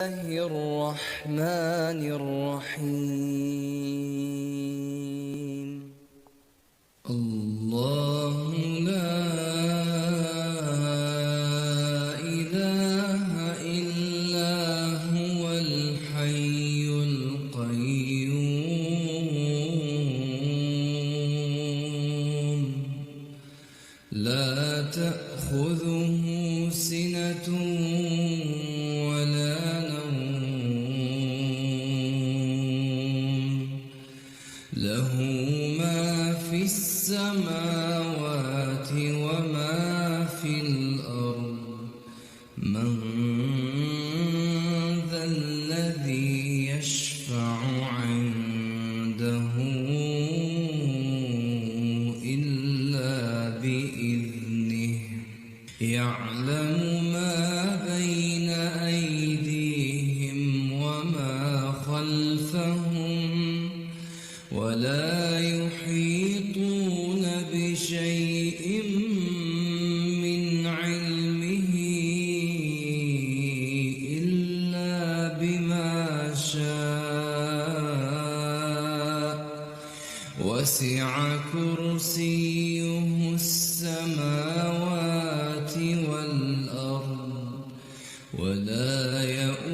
الله الرحمن الرحيم. الله لا إله إلا هو الحي القيوم لا تأخذه سنة ولا له ما في السماوات وما في الأرض. من ذا الذي يشفع عنده إلا بإذنه يعلم ما بين أيديهم وما خلفهم ولا يحيطون بشيء من علمه إلا بما شاء وسع كرسيه السماوات والأرض ولا يؤوده